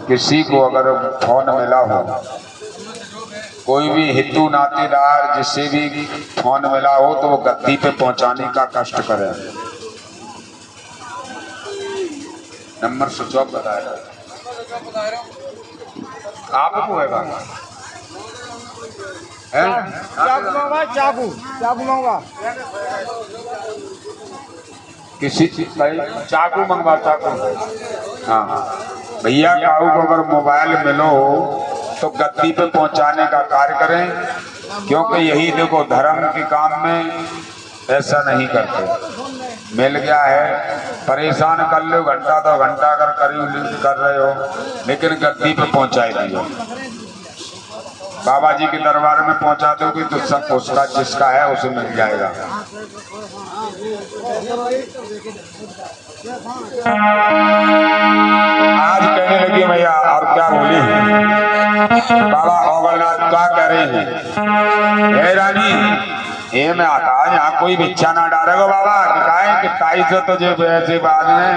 किसी को अगर फोन मिला हो, कोई भी हिंदू नातेदार जिससे भी फोन मिला हो तो वो गद्दी पे पहुंचाने का कष्ट करे। नंबर स्विच ऑफ बताया आपको है चाकू मंगवा किसी चीज का चाकू मंगवा चाकू। हाँ भैया काऊ को अगर मोबाइल मिलो तो गद्दी पे पहुंचाने का कार्य करें, क्योंकि यही देखो धर्म के काम में ऐसा नहीं करते। मिल गया है परेशान कर लो घंटा 2 घंटा अगर कर रहे हो, लेकिन गद्दी पे पहुंचाए दियो। बाबा जी के दरबार में पहुंचा दोगे तो सब उसका जिसका है उसे मिल जाएगा। आज कहने लगी भैया और क्या बोली बाबा अवगलनाथ क्या कह रहे हैं? हे रानी ये मैं आता यहाँ कोई भिक्षा ना डालेगा बाबा कि ताई से तो जो ऐसे बात में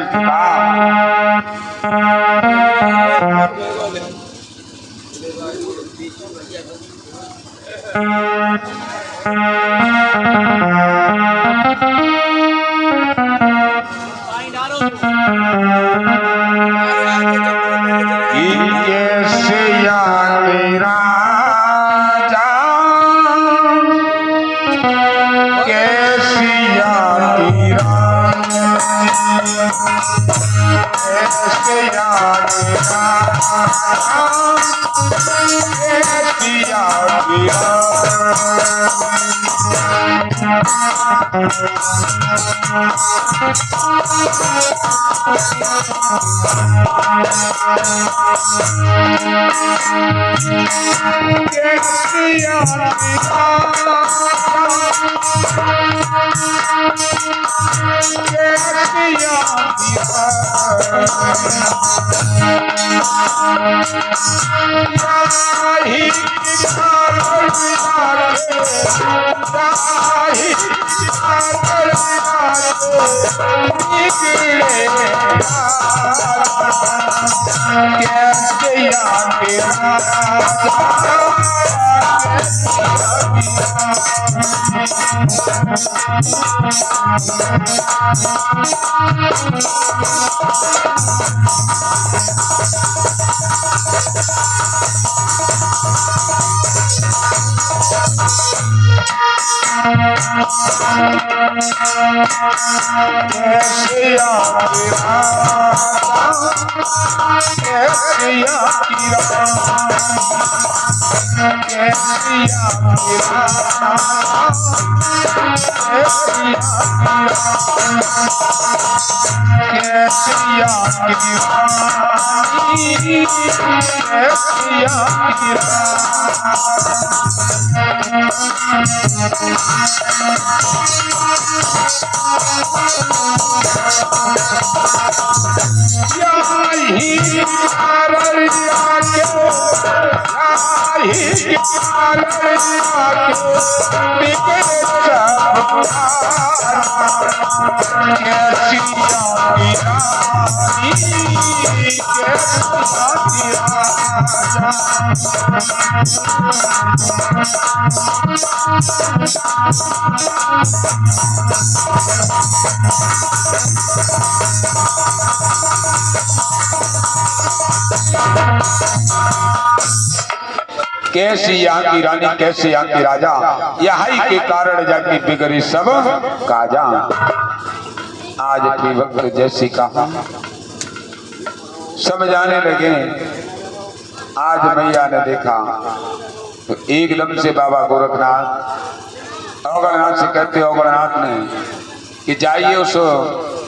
कैसी यहाँ की रानी कैसे यहाँ की राजा, यही के कारण जाके बिगड़ी सब काजा। आज भी वक्त जैसी कहा सब जाने लगे। आज मैया ने देखा तो एकदम से बाबा गोरखनाथ अवगलनाथ से कहते अवगलनाथ ने कि जाइए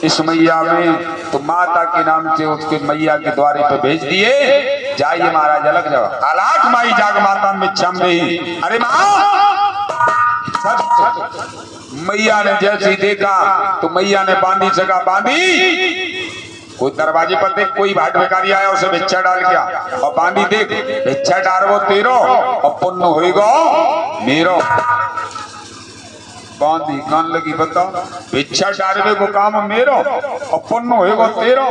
इस मैया में तो माता के नाम से उसके मैया के द्वारे पे भेज दिए, जाइए महाराज अलग जाओ। आलाख माई जाग माता में छम्बे। अरे मैया ने जैसे देखा तो मैया ने बांधी जगह बांधी। कोई दरवाजे पर देख कोई भाट भिखारी आया उसे भिक्षा डाल गया और बांधी देख भिक्षा डाल वो तेरो और पुण्य होएगा मेरो। बांधी कान लगी बताओ भिक्षा डालवे को काम मेरो और पुण्य होएगा तेरो।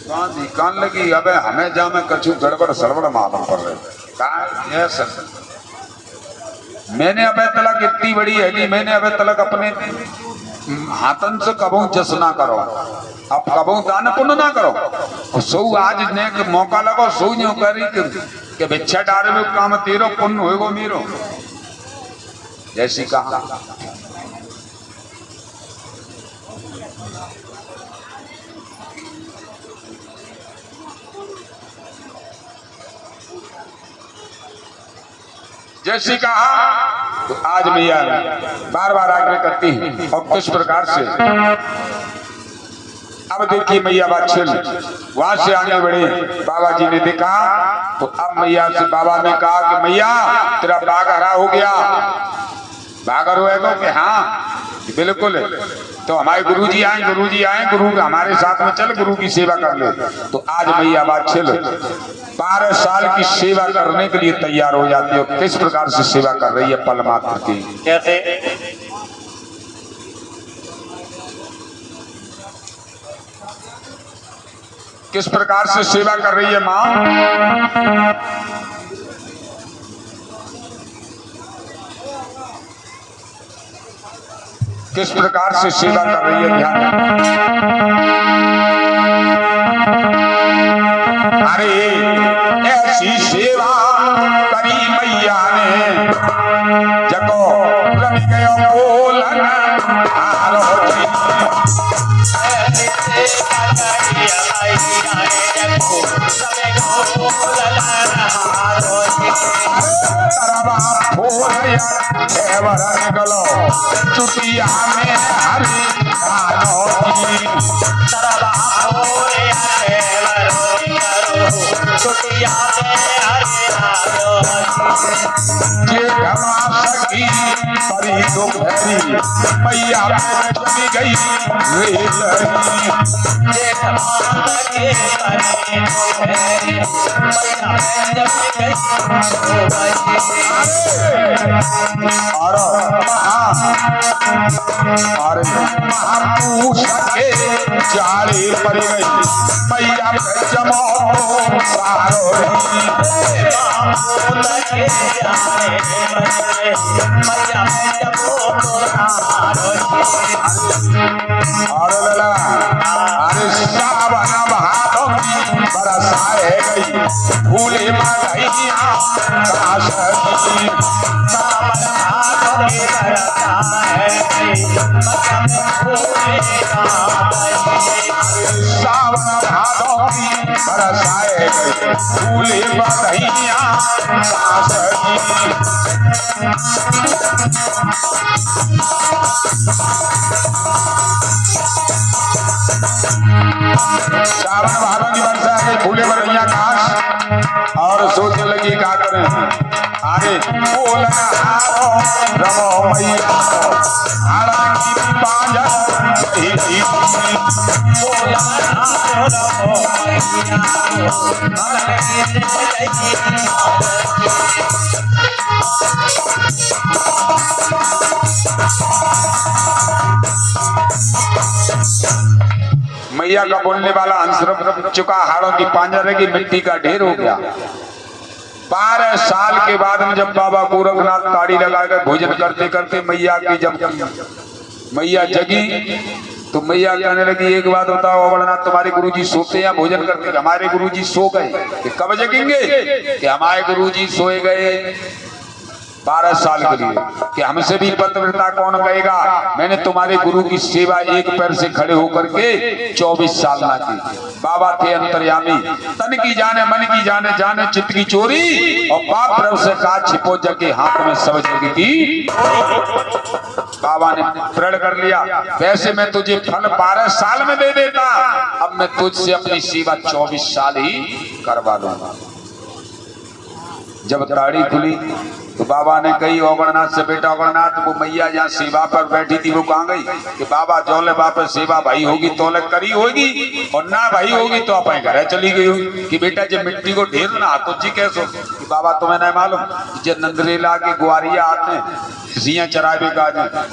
कान लगी अब हमें जा में कछु गड़बड़ सड़बड़ मालूम पड़ रहे कहा सर मैंने अबे तलक इतनी बड़ी है जी मैंने अबे तलक अपने हाथन से कबू जस ना करो अब कबू दान पुण्य ना करो सो आज ने मौका लगो सो न्यू करी कि भिक्षा डारे में काम तेरो पुण्य होएगो मेरो जैसी कहा जैसी कहा तो आज मैया बार बार आग्रह करती है और किस प्रकार से अब देखिए मैया बात छिल वहां से आगे बढ़े बाबा जी ने देखा तो अब मैया से बाबा ने कहा कि मैया तेरा बाघ हरा हो गया बाघ होएगा कि हाँ बिल्कुल तो हमारे गुरुजी आए गुरु हमारे साथ में चल गुरु की सेवा कर ले तो आज मैया बात छिल 12 साल की सेवा करने के लिए तैयार हो जाती है किस प्रकार से सेवा कर रही है पल मात्र की कैसे किस प्रकार से सेवा कर रही है माँ किस प्रकार से सेवा कर रही है ध्यान अरे ऐसी सेवा करी मैया ने जगो रवि गयो बोलन आरो जी ऐसी सेवा करी मैया ने जगो रवि गयो बोलन आरो जी तरवा फोड़या देवर निकलो चुटिया में हरि कानो जी तरवा फोड़या देवर निकलो चुटिया में हरि कानो जी ये घमा सकी परी दोपहरी मैया में चली गई रेलरी ये घमा सकी परी दोपहरी मैया में चली गई और महापुरुष के जाले पड़ गई मैया जमो सारो और लला अरे सावन बहारों बरसाए गई फूले मालैया काशरी सावन हाथों की बरसाए सावन भादों की बरसाए गई फूले मालैया काशरी सावन भादों की वर्षा है फूले बरैया काश और सोचने लगी क्या करें अरे बोलना हारो रमो मैया हारा की पांजा मैया का बोलने वाला हंस रब चुका हाड़ों की पांजरे की मिट्टी का ढेर हो गया 12 साल के बाद में जब बाबा गोरखनाथ ताड़ी लगाकर भोजन करते करते मैया की जब मैया जगी तो मैया कहने लगी एक बात बताओ अमरनाथ तुम्हारे गुरुजी सोते हैं भोजन करते हमारे गुरुजी सो गए कि कब जगेंगे कि हमारे गुरुजी सोए गए 12 साल के लिए कि हमसे भी पतिव्रता कौन कहेगा मैंने तुम्हारे गुरु की सेवा एक पैर से खड़े होकर के 24 साल ना की बाबा थे अंतर्यामी तन की जाने मन की जाने जाने चित्त की चोरी और पाप प्रभ से काज छिपो जग के हाथ में सब जग की बाबा ने प्रण कर लिया वैसे मैं तुझे फल 12 साल में दे देता अब मैं तुझसे अपनी सेवा 24 साल ही करवा दूंगा जब ताड़ी खुली तो बाबा ने कही ओगणनाथ से बेटा ओगणनाथ वो मैया जहाँ सेवा पर बैठी थी वो कहाँ गई कि बाबा जोले बापे सेवा भाई होगी तोले करी होगी और ना भाई होगी तो अपने घर चली गई होगी कि बेटा जब मिट्टी को ढेर ना तो जी कैसो कि बाबा तुम्हें नहीं मालूम जब नंदरेला के ग्वारिया आते हैं सिया चरावे का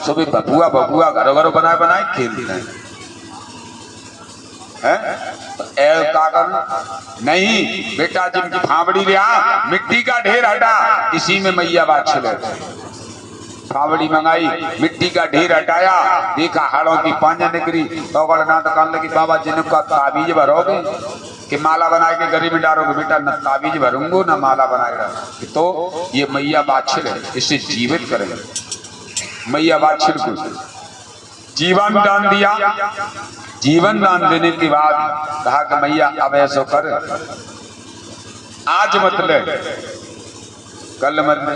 सुबह बबुआ बबुआ घर घर बनाए बनाए खेल रहे हैं नहीं बेटा, जिनकी फावड़ी ले आ, मिट्टी का ढेर हटा, इसी में मैया बात छिले। फावड़ी मंगाई, मिट्टी का ढेर हटाया, देखा हाड़ों की पांजा निकली। तो ना तो कहने लगी बाबा जिनका ताबीज भरोगे कि माला बना के गरीब में डालोगे? बेटा न ताबीज भरूंगो न माला बनाएगा। तो ये मैया बाछिल है, इसे जीवित करेंगे। मैया बाछिल को जीवन दान दिया। जीवन दान देने के बाद कहा कि मैया अब ऐसा कर, आज मत ले, कल मत ले।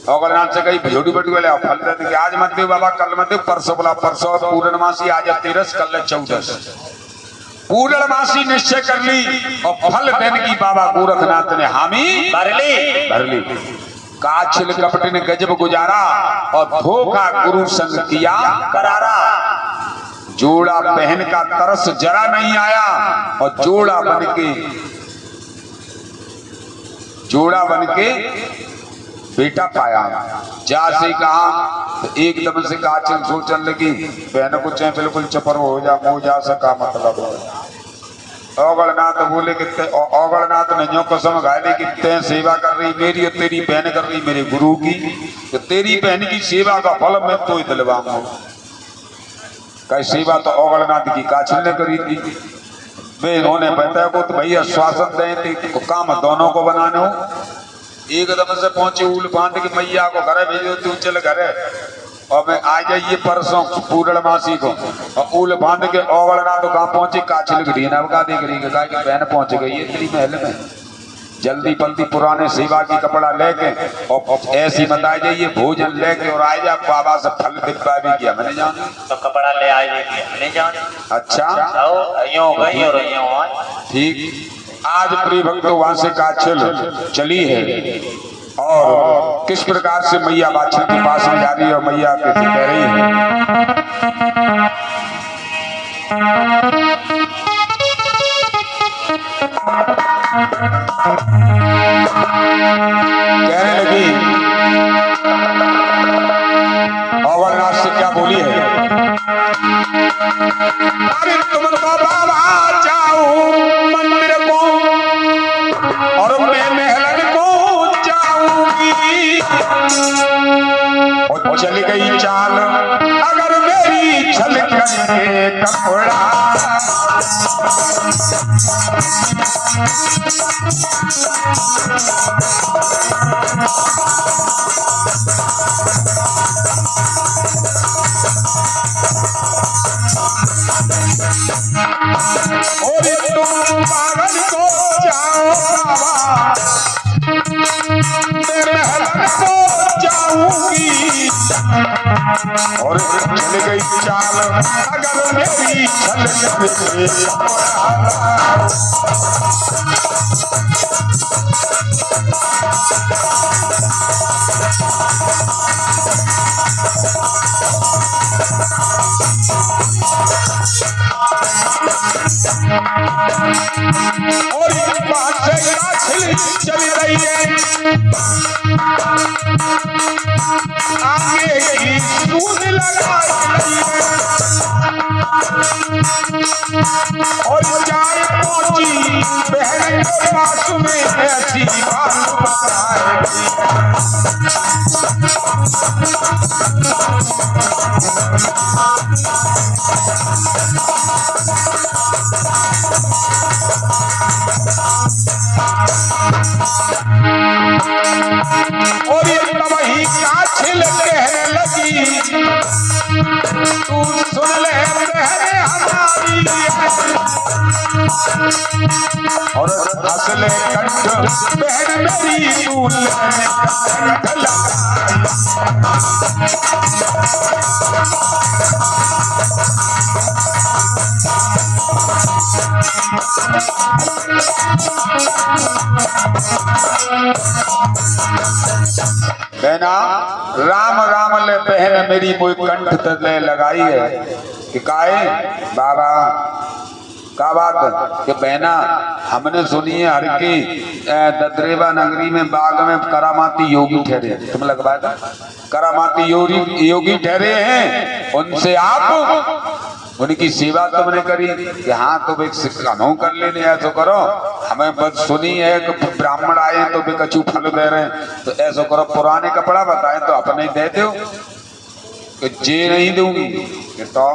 औगलनाथ से कही भजोड़ी बटू वाले फल दे, आज मत दे बाबा, कल मत दे, परसों बोला परसों पूर्णमासी, आज 13 कल 14। पूर्णमासी निश्चय कर ली और फल देने की बाबा गोरखनाथ ने हामी भर ली। काछिल कपट ने गजब गुजारा और धोखा गुरु संग किया करारा। जोड़ा पहन का तरस जरा नहीं आया और जोड़ा बन के बेटा पाया। जैसे कहा तो एकदम से काछिल सोचने लगी, बहन को चाहे बिल्कुल चपर हो जा, मुँह जा सका मतलब। औगलनाथ बोले कि औगलनाथ ने जो कसम खाई कि तय सेवा कर रही मेरी और तेरी बहन कर रही मेरे गुरु की, तो तेरी बहन की सेवा का फल मैं तो ही दिलवाऊंगा। कई सेवा तो औगलनाथ की काछिल ने करी थी। वे इन्होंने बताया को तो भैया श्वासन दें तो काम दोनों को बनाने हो। एकदम से पहुंचे उल बांध के मैया को घरे भेजो, तू चल घरे और मैं आ जाइए परसों पूर्णमासी को। और उल बांध के औगलनाथ तो कहाँ पहुंचे? काछिल घड़ीना का देख रही है कि बहन पहुंच गई है तेरी महल में। जल्दी पल्दी पुराने सेवा की कपड़ा लेके और ऐसी मत आ जाइए, भोजन लेके और आ जा। बाबा से फल डिब्बा भी किया मैंने जान, तो कपड़ा ले आए मैंने जान। अच्छा ठीक। आज प्रिय भक्तों वहां से काछिल चली है और किस प्रकार से मैया बाछिल के पास में जा रही है और मैया कैसे कह रही है। कहने लगी औगलनाथ से क्या बोली है? अरे तुम तो बाबा जाओ मंदिर को और मैं महल को जाऊंगी। और चली गई चाल अगर मेरी छल करके कपड़ा। और तुम पागल को जाओ बाबा, मैं महल को जाऊंगी। और चल गई चाल अगर मेरी छल करके और इस बात से काछिल चली रही है। आगे की सूद लगाई रही है और जाए पहुंची बहन के पास में ऐसी बात बताएगी। और ये वही काछिल कहने लगी, तू सुन ले बहन हमारी और असले कंठ बहन मेरी तू बहना राम राम ले बहन मेरी मोई कंठ तले लगाई है कि काहे बाबा का बात कि बहना हमने सुनी है हर की ददरेवा नगरी में बाग में करामाती योगी ठहरे। तुम लगवा था करामाती योगी ठहरे हैं, उनसे आप उनकी सेवा तुमने करी कि हाँ तो वे सिखानो कर लेने ऐसा करो, हमें बस सुनी है कि ब्राह्मण आए तो वे कछु फल दे रहे हैं, तो ऐसा करो पुराने कपड़ा बताए तो अपने दे दो कि जे नहीं दूंगी कि तो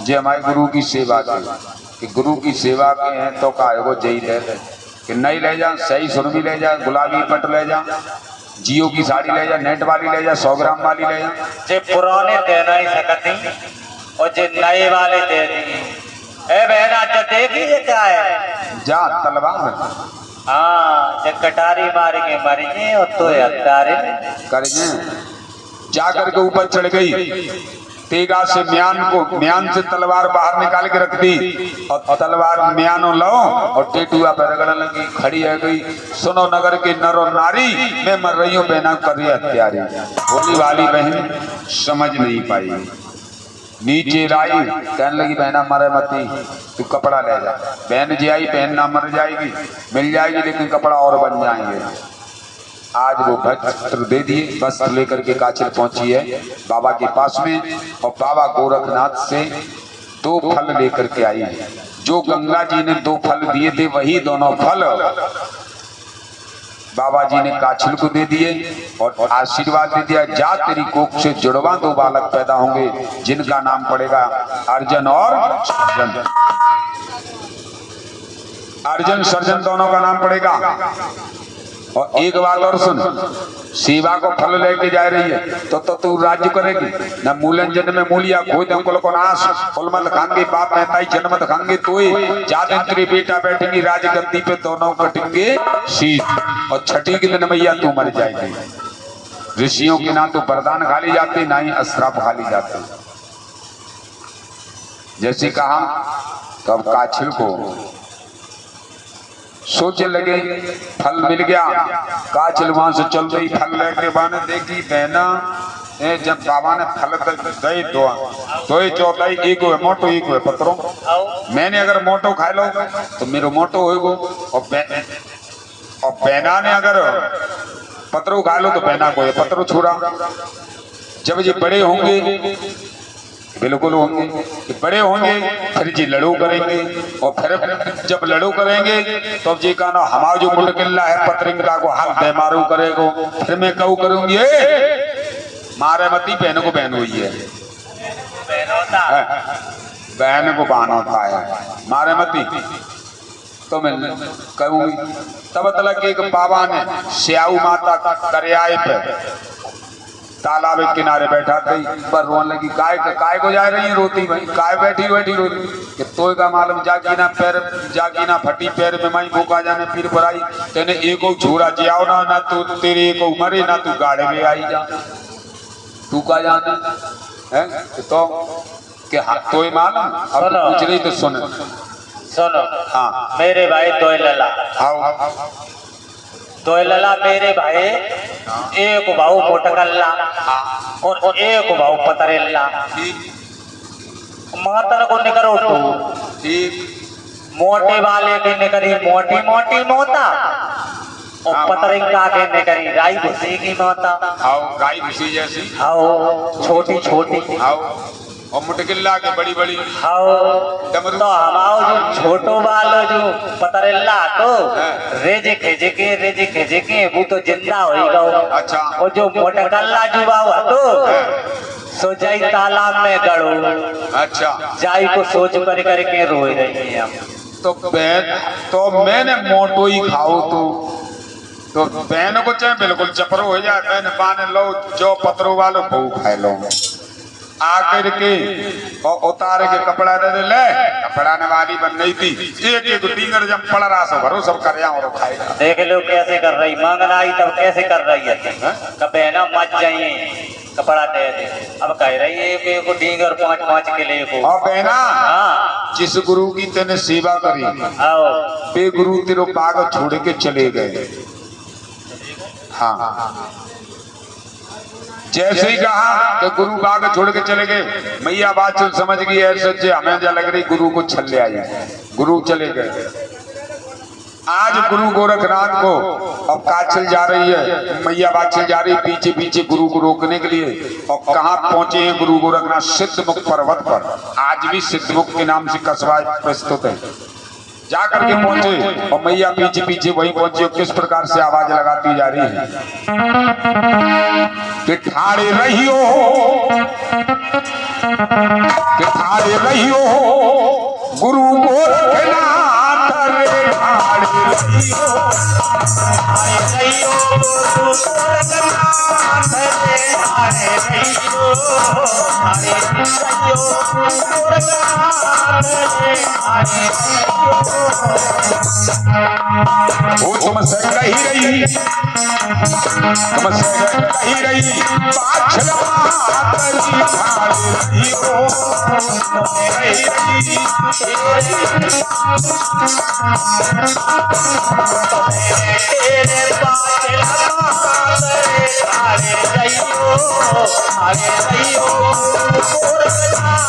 जे हमारे गुरु की सेवा की, कि गुरु की सेवा के हैं तो काहे को जई दे दे, कि नहीं ले जा सही सुरमी ले जा, गुलाबी पट ले जा, जियो की साड़ी ले जा, नेट वाली ले जा, 100 ग्राम वाली ले जा। जे पुराने दे नहीं सकती और जे नए वाले दे दी। ए बहना जो देखी ये क्या है? जा तलवार हाँ जे कटारी मार के मरी गए और तो हत्यारे करेंगे। जाकर के ऊपर चढ़ गई, तेगा से म्यान से तलवार बाहर निकाल के रख दी और तलवार म्यानो लो और टेटुआ पर रगड़ने लगी। खड़ी है गई, सुनो नगर के नर और नारी, मैं मर रही हूँ बहना कर रही हत्यारी। भोली वाली बहन समझ नहीं पाई, नीचे लाई कहने लगी बहना मरे मती, तू कपड़ा ले जा। बहन जी आई, बहन ना मर जाएगी, मिल जाएगी लेकिन कपड़ा और बन जाएंगे। आज वो वस्त्र दे दिए, वस्त्र लेकर के काछिल पहुंची है बाबा के पास में, और बाबा गोरखनाथ से 2 फल लेकर के आई है। जो गंगा जी ने 2 फल दिए थे वही दोनों फल बाबा जी ने काछिल को दे दिए और आशीर्वाद दे दिया, जा तेरी कोख से जुड़वा 2 बालक पैदा होंगे जिनका नाम पड़ेगा अर्जुन और सर्जन। अर्जुन सर्जन दोनों का नाम पड़ेगा। और एक बात और सुन, सेवा को फल लेके जा रही है तो तू राज्य करेगी न। मूलन जन्म में मूलिया खोद अंकुल को नाश, फल मत खाएंगे बाप महताई जन्म मत खाएंगे तोय, जाते तेरे बेटा बैठेंगी राजगद्दी पे दोनों कटेंगे शीश, और छठी के दिन मैया तू मर जाएगी। ऋषियों के ना तो वरदान खाली जाते ना ही अश्राप खाली जाते। जैसे कहा तब काछिल को सोचने लगे, फल मिल गया। काछिल वहां से चल रही, फल लेके बाने देखी बहना जब बाबा ने फल दे दो चौथाई एक है मोटो एक है पत्रों, मैंने अगर मोटो खा लो तो मेरे मोटो होएगो, और बहना ने अगर पत्रों खा लो तो बहना को है पत्रों छुड़ा। जब ये बड़े होंगे बिल्कुल होंगे, बड़े होंगे फिर जी लड़ो करेंगे, और फिर जब लड़ो करेंगे तो जी का ना हमारा जो मुंडकिल्ला है पत्रिंगा को हाथ दे मारू करेगो, फिर मैं कहूँ करूंगी मारे मती बहन को बहन हुई है, बहन को बहन होता है मारे मती, तो मैं कहूंगी। तब तक एक बाबा ने स्याऊ माता दरियाए पे तालाब के किनारे बैठा थी, पर रोने लगी। काय को जा रही है रोती भाई, काय बैठी रोती कि तो का मालूम जागी ना फटी पैर में माई भूखा जाने फिर बुराई, तेने एको छुरा जियाओ ना तू तेरे एको मरे ना तू गाड़े में आई जा, तू का जाने है तो के तो मालूम। अब पूछ रही तो सुनो हाँ मेरे भाई तो लला, हाँ तो लला मेरे भाई, एक भाऊ मोटकल्ला और एक भाऊ पतरेल्ला। मातन को निकरो ठीक, मोटे वाले की निकरी मोटी मोटी मोता, और पतरिंगा के निकरी राई भूसी की मोता। आओ गाय भूसी जैसी, आओ छोटी छोटी, आओ और मुटकिल्ला के बड़ी बड़ी, आओ तो हमाओ जो छोटो वालो जो पतरेल्ला तो रेजे खेजे के वो तो जिंदा होएगा। अच्छा, और जो मोटकल्ला जो हुआ तो सो जाई तालाब में गड़ो। अच्छा, जाई को सोच कर करके रोए रही है हम। तो मैंने मोटो ही खाओ तो बहन को चाहे बिल्कुल चपरो हो जाए, बहन पाने लो जो पत्रों वालो वो खाए लो, आकर के और उतार के कपड़ा दे दे, ले कपड़ा ने वाली बन गई थी, एक एक टींगर जब पड़ रहा सो भरो सब कर और खाएगा। देख लो कैसे कर रही, मांगना आई तब कैसे कर रही है, कबे ना मच जाइए कपड़ा दे दे। अब कह रही है एक को टींगर 5-5 के लिए को। और बहना हाँ जिस गुरु की तेने सेवा करी, आओ बे गुरु तेरे बाग छोड़ के चले गए। हाँ जैसे ही कहा तो गुरु बाग छोड़ के चले गए। मैया बात समझ गई है, सच्चे हमें जा लग रही गुरु को छल ले आई, गुरु चले गए। आज गुरु गोरखनाथ को अब काछल जा रही है, मैया बाछल जा रही पीछे पीछे गुरु को रोकने के लिए। और कहाँ पहुंचे हैं गुरु गोरखनाथ? सिद्धमुख पर्वत पर। आज भी सिद्धमुख के नाम से कस्बा प्रस्तुत है। जाकर के पहुंचे और मैया पीछे पीछे वही पहुंचे। किस प्रकार से आवाज लगाती जा रही है कि ठाड़े रहियो, कि ठाड़े रहियो गुरु गोरखनाथ रे, ठाड़े रहियो, ठाड़े रहियो गुरु गोरखनाथ रे, ठाड़े रहियो, ठाड़े रहियो गुरु गोरखनाथ रे, ठाड़े रहियो। वो तुमसे कही रही, तुमसे कही रही बाछल मातरी, ठाड़े रहियो, तुमसे कही रही तेरे बाछल मातरी, ठाड़े रहियो, ठाड़े रहियो गोरखनाथ रे,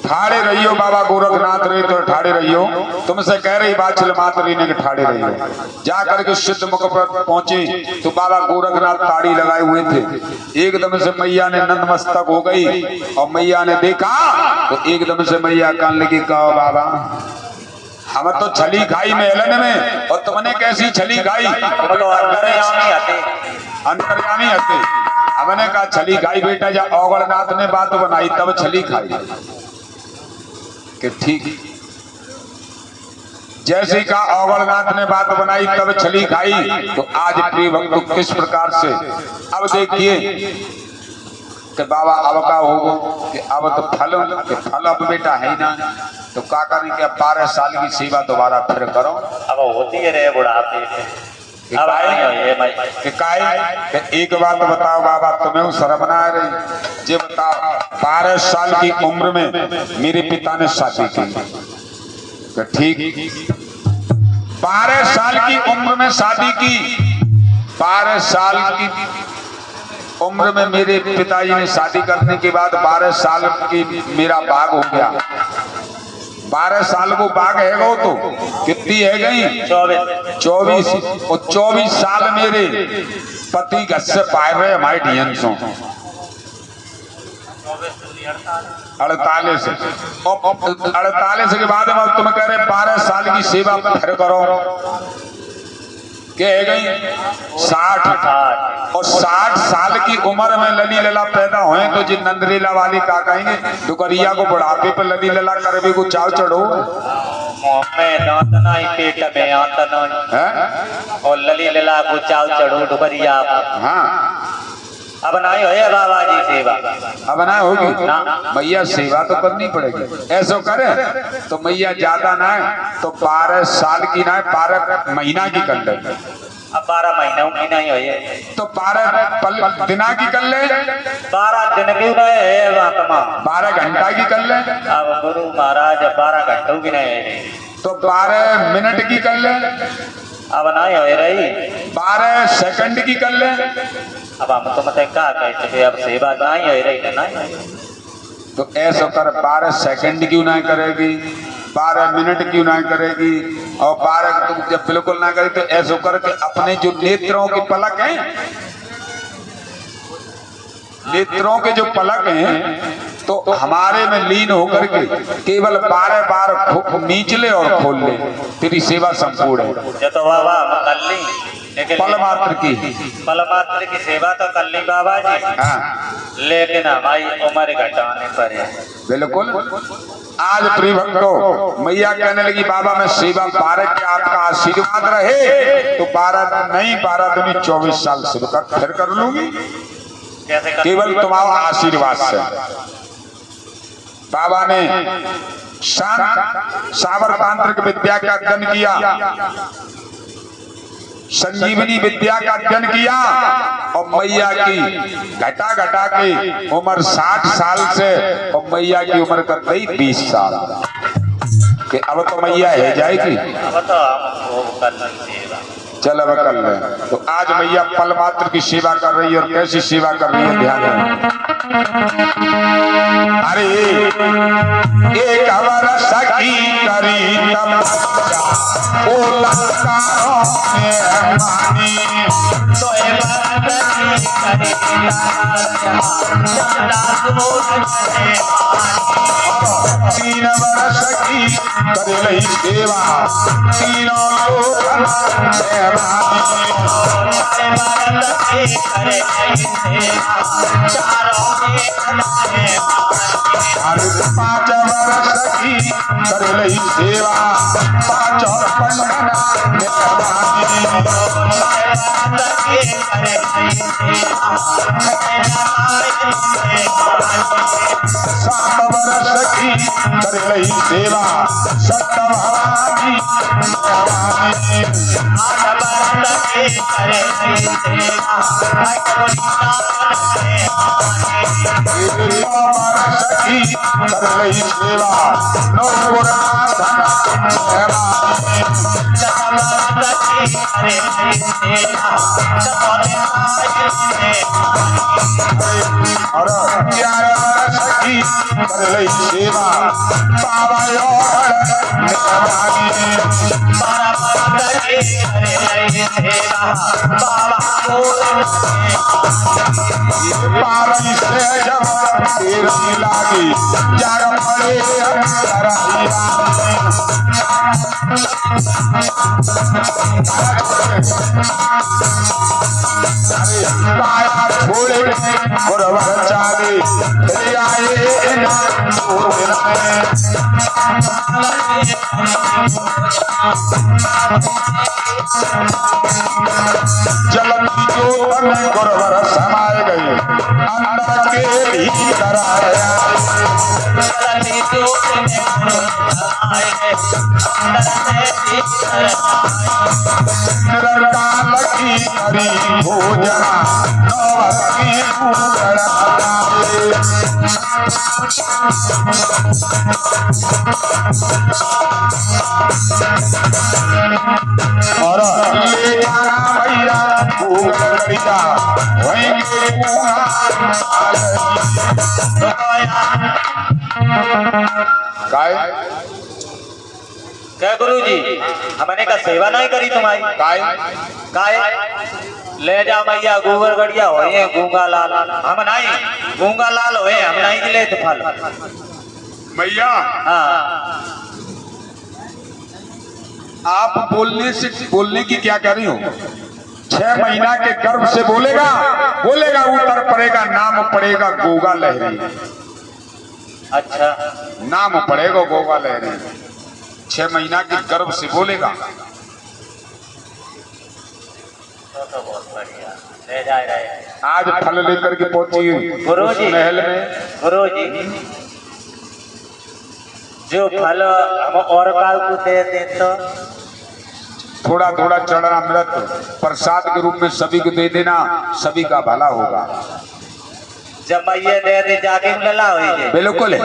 ठाड़े रहियो बाबा गोरखनाथ रे, तो ठाड़े रहियो। तुमसे कह रही बाछल मातरी ने कि ठाड़े रहियो। जाकर के सिद्धमुख पर पहुंचे तो बाबा गोरखनाथ ताड़ी लगाए हुए थे। एकदम से मैया ने नतमस्तक हो गई और मैया ने देखा तो एकदम से मैया कहने लगी, कहो बाबा हम तो छली खाई मेलन में और तुमने कैसी छली खाई? अंतर्यामी हते। हमने कहा छली खाई बेटा, जब औगणनाथ ने बात बनाई तब छली खाई कि ठीक। जैसे का औगणनाथ ने बात बनाई तब छली खाई। तो आज प्रिय भक्त किस प्रकार से अब देखिए कि बाबा अब का होगा कि अब तो फल अब बेटा है ना, तो क्या करें कि अब 12 साल की सेवा दोबारा फिर करो। अब होती है रे बुढ़ापे अब एक बात बताओ बाबा, तुम्हें शर्म ना आ रही? ये बताओ 12 साल की उम्र में मेरे पिता ने शादी की, तो ठीक 12 साल की उम्र में शादी की। 12 साल की उम्र में मेरे पिताजी ने शादी करने के बाद 12 साल की मेरा बाग हो गया। 12 साल को बाग है वो तो कितनी है गई? 24। और 24 साल मेरे पति घर से पाए हुए हमारे ढियन सो 48। और 48 के बाद तुम कह रहे 12 साल की सेवा फिर करो, क्या है गई 60। और 60 साल की उम्र में लली लला पैदा हुए तो जी नंदरीला वाली का कहेंगे दुकरिया को बुढ़ापे पर लली लला कर भी को चाव चढ़ो में दांत नहीं पेट में आंत नहीं और लली लला को चाव चढ़ो दुकरिया। हाँ अब नहीं हो बाबा जी सेवा, अब ना होगी मैया सेवा तो करनी पड़ेगी। ऐसा करे तो मैया ज्यादा ना है तो 12 साल की ना 12 महीना की कर ले। अब 12 महीनों की नहीं हो तो 12 दिना की कर ले। 12 दिन की है 12 घंटा की कर ले। अब गुरु महाराज 12 घंटों की नहीं है तो 12 मिनट की कर ले। अब नहीं हो रही 12 सेकंड की कर ले। अब हम तो मतलब क्या कहते अब सेवा नहीं हो रही है नहीं। तो ऐसा कर 12 सेकंड क्यों ना करेगी, 12 मिनट क्यों ना करेगी और 12 तुम जब बिल्कुल ना करे तो ऐसा करके अपने जो नेत्रों के पलक हैं, नेत्रों के जो पलक हैं तो हमारे में लीन होकर के केवल 12 बार नीच ले और खोल ले, तेरी सेवा संपूर्ण है। तो बाबा कर ली पल मात्र की सेवा तो कर ली बाबा जी। हाँ। लेकिन हमारी उम्र घटाने पर है। बिल्कुल। आज प्रिय भक्तों मैया कहने लगी बाबा मैं सेवा 12 के आपका आशीर्वाद रहे तो 12 नहीं 12 दूनी 24 साल से फिर कर लूंगी केवल तुम्हारा आशीर्वाद से। बाबा ने सावर तांत्रिक विद्या का अध्ययन किया, संजीवनी विद्या का अध्ययन किया और मैया की घटा घटा के उम्र 60 साल से और मैया की उम्र कर गई 20 साल कि अब तो मैया है जाएगी। अब तो हम कर चल अब कर ले। तो आज मैया पल मात्र की सेवा कर रही है और कैसी सेवा कर रही है ध्यान दें। अरे एक वर्ष की करी तपस्या ओ लंकारों में मानी तो तीन वर्ष की कर रही सेवा तीनों लोग पांच वर्ष की कर रही सेवा पांच और सात वर्ष की कर रही सेवा सत्य भवानी की कर रही सेवा नौ और 11 वर्ष की कर रही सेवा बाबा पारी से जब तेरी लागी जग पड़े पाया छोड़े गुरवर चाले आए जलती जोत में गुरवर समाए गए अंदर के भीतर निरकाल की हरी भोजना नवकी और ले जाना भैया भूगड़िया वहीं काय क्या गुरु जी हमने का सेवा नहीं करी तुम्हारी काय काय ले जा मैया गोबर गड़िया होए गूंगा लाल हम नहीं गूंगा लाल होए हम नहीं दिले तो फल मैया हाँ आप बोलने की क्या कह रही हो 6 महीना के गर्भ से बोलेगा बोलेगा उतर पड़ेगा नाम पड़ेगा गोगा लहरी अच्छा नाम पड़ेगा गोगा लहरी 6 महीना के गर्भ से बोलेगा तो बहुत बढ़िया ले जा रहे आज फल लेकर के पहुंची गुरु जी महल में गुरु जी जो फल हम और काल को दे दे तो थोड़ा थोड़ा चढ़ामृत प्रसाद के रूप में सभी को दे देना सभी का भला होगा जब मैं ये दे दे जाके मिला हुई बिल्कुल है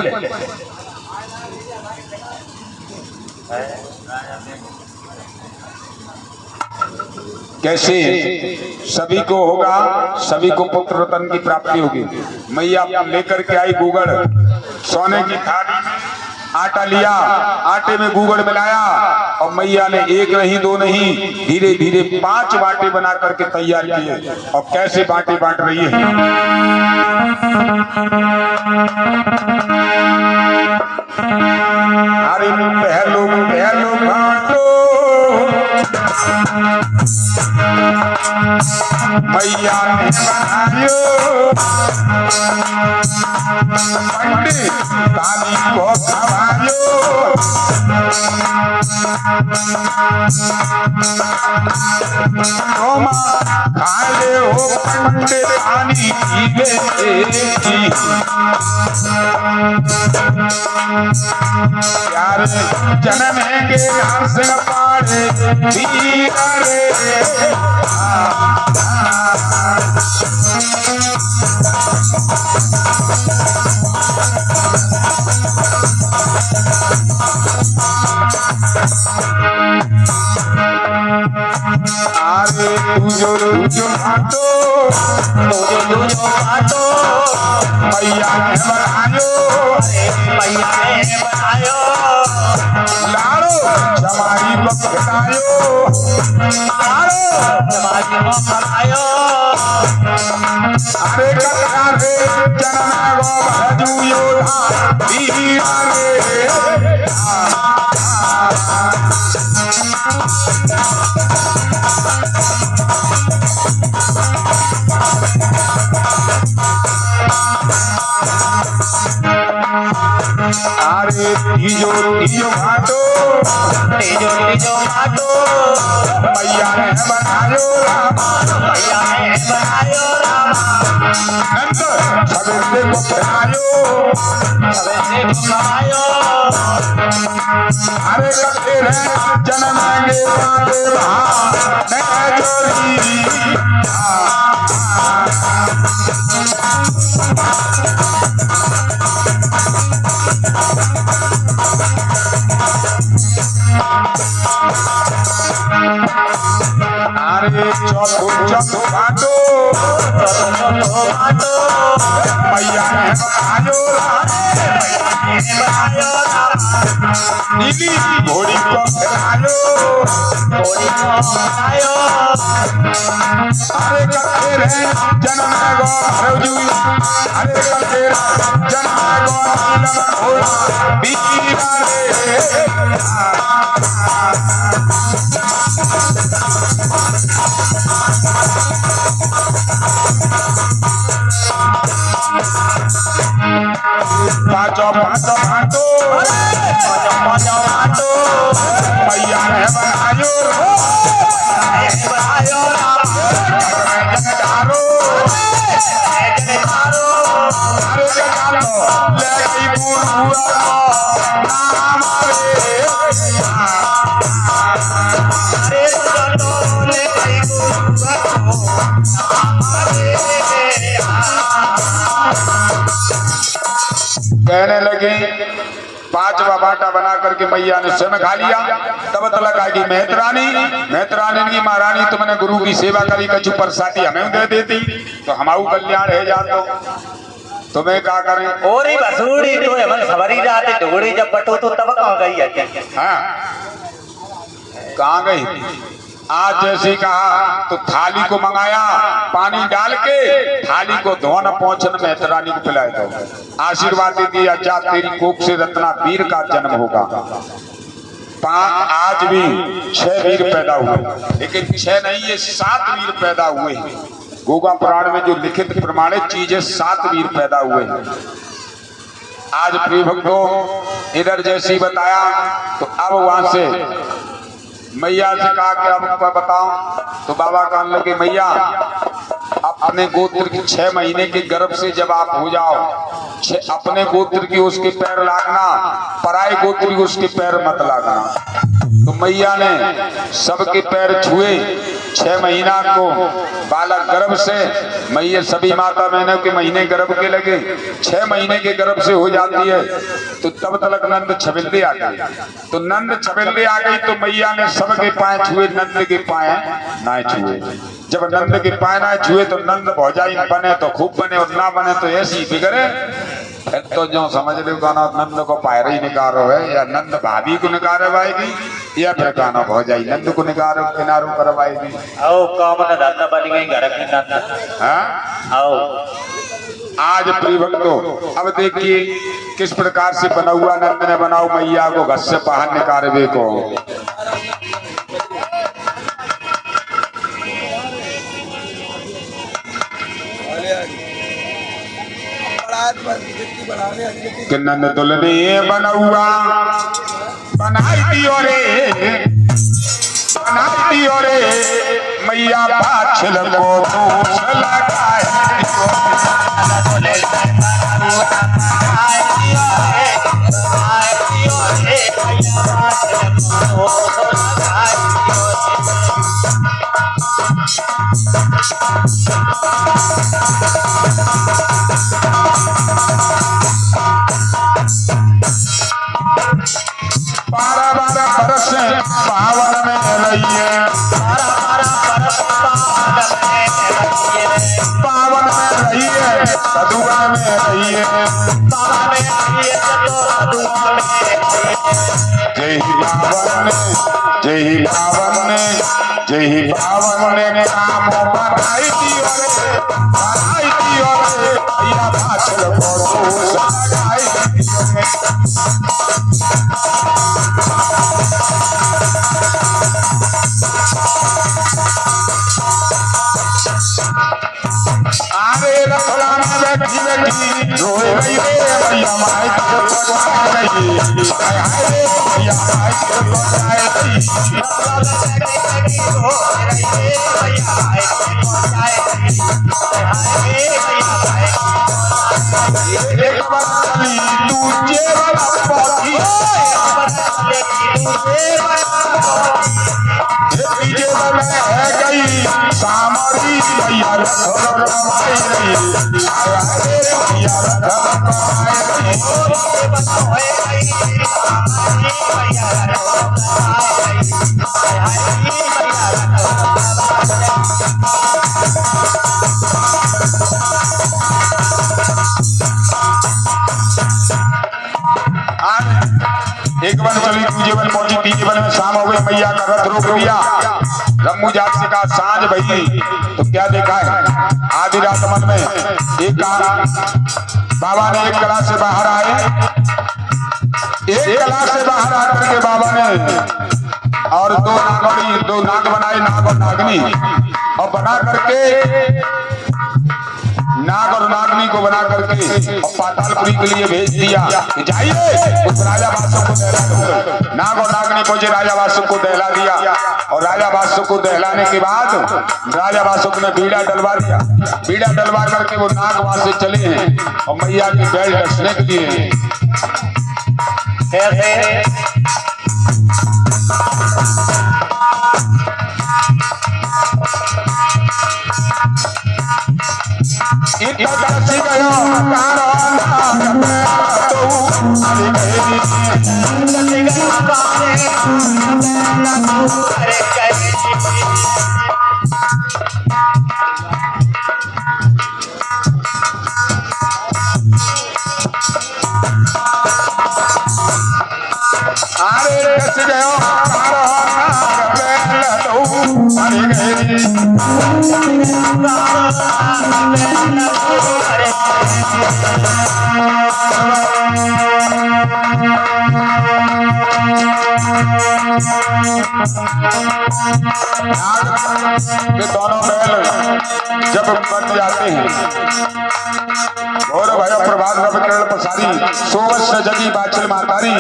कैसे सभी को होगा सभी को पुत्र रतन की प्राप्ति होगी मैया लेकर के आई गूगड़ सोने की थाली आटा लिया आटे में गूगड़ मिलाया और मैया ने एक नहीं दो नहीं धीरे धीरे 5 बाटे बना करके तैयार किए और कैसे बाटे बांट रही है अरे पहलो पहलो बांटो मैया ने बनायो पंडित ताली को खवायो रोमा खाए हो पंडित ताली पीवे यार जन्मेंगे घास पाड़े रे अरे तुझो घाटो मैया ने बनायो लाड़ो जमाई बखनायो अरे कथा रे जना गो भजू योधा वीरा रे अरे तीजो घाटो मैया ने बनायो नंद सवेरे को बनायो अरे कथे रे जन्म गे जोड़ी अरे चौथो घाटो मैया ने बनायो नीली घोड़ी को फिरायो अरे कथे रे जन्म गो हरजू अरे कथे जन्म गो घोड़ा बीरा रे पांचो घाटो मैया ने बनायो अरे ले गई कहने लगे पांचवा बाटा बना करके मैया ने स्वयं खा लिया। तब तलक आएगी मेहतरानी की महारानी तुमने गुरु की सेवा करी कछु प्रसादी हमें दे देती तो हमारू कल्याण है जातो तुम्हें क्या करें और ही बसूड़ी तो है मन सवारी जाते डोड़ी जब पटो तो तब कहाँ गई है हाँ कहाँ गई आज जैसे कहा तो थाली को मंगाया पानी डाल के थाली को धोना पहुंचन मेहतरानी को पिलाए दो आशीर्वाद दे दिया जा तेरी कोख से रत्ना वीर का जन्म होगा। आज भी 6 वीर पैदा हुए लेकिन 6 नहीं ये 7 वीर पैदा हुए हैं। गोगा पुराण में जो लिखित प्रमाणित चीज है 7 वीर पैदा हुए हैं। आज प्रिय भक्तों इधर जैसी बताया तो अब वहां से मैया से कहा कि अब बताओ तो बाबा कहने लगे मैया अपने गोत्र की 6 महीने के गर्भ से जब आप हो जाओ अपने गोत्र की उसके पैर लागना पराये गोत्र की उसके पैर मत लागना। तो मैया ने सबके पैर छुए 6 महीना को बालक गर्भ से मैया सभी माता बहनों के महीने गर्भ के लगे 6 महीने के गर्भ से हो जाती है तो तब तक नंद छबिल्ले आ गए। तो नंद छबिल्ले आ गई तो मैया ने सबके पाए छुए नंद के पाए ना छुए। जब नंद के पाए ना छुए तो नंद भौजाई बने तो खूब बने और ना बने तो ऐसी बिगड़े। फिर तो जो समझ लो गाना नंद को पायरे ही निकारो है या नंद भाभी को निकारवाएगी या फिर गाना भौजाई नंद को निकारो किनारों करवाएगी। आओ काम ना दादा बनी गई घर की नंद हाँ आओ आज प्रिय भक्तों अब देखिए किस प्रकार से बना हुआ नंद ने बनाओ मैया को घर से बाहर निकालवे को। कि नंद दुल्हने बना हुआ बनाई दियो रे मैया पाछल को दोष लगाए बारह बरस पावन में रहिए बावन जय बावन जय बावन ने काम बनाई दियो रे भैया पाछल पड़ो सगाई दियो रे। आरे रसोड़ा में बैठी बैठी रोए रही रे भैया माई के बजाए रही हाय हाय रे भैया माई के बजाए रही एक बार चली दूजे वाला पौधी डीजे में है गई सामरी भैया रसोड़ा रमाई रही हाय हाय रे भैया रसोड़ा रमाई रही एक बन चली दूजे बन पहुंची तीजे बन में शाम हो गई मैया का रथ रोक लिया रम्मू जाट से कहा सांझ भई तो क्या देखा है आधी रात मन में एक कहा बाबा ने एक कला से बाहर आए एक कला से बाहर आकर के बाबा ने और दो नाग बनाए नाग और नागनी और बना करके नाग और नागनी को बना करके और पातालपुरी के लिए भेज दिया कि जाइए उस राजा बादशाह को दहला दो। नाग और नागनी पहुंचे राजा बादशाह को दहला दिया और राजा बादशाह को दहलाने के बाद राजा बादशाह ने बीड़ा डलवा दिया। बीड़ा डलवा करके वो नाग वहां से चले हैं और मैया की बैल डसने के लिए ये दोनों बैल जब बन जाते हैं और भैया प्रभात रवि किरण पसारी सोवश जगी बाचल मातारी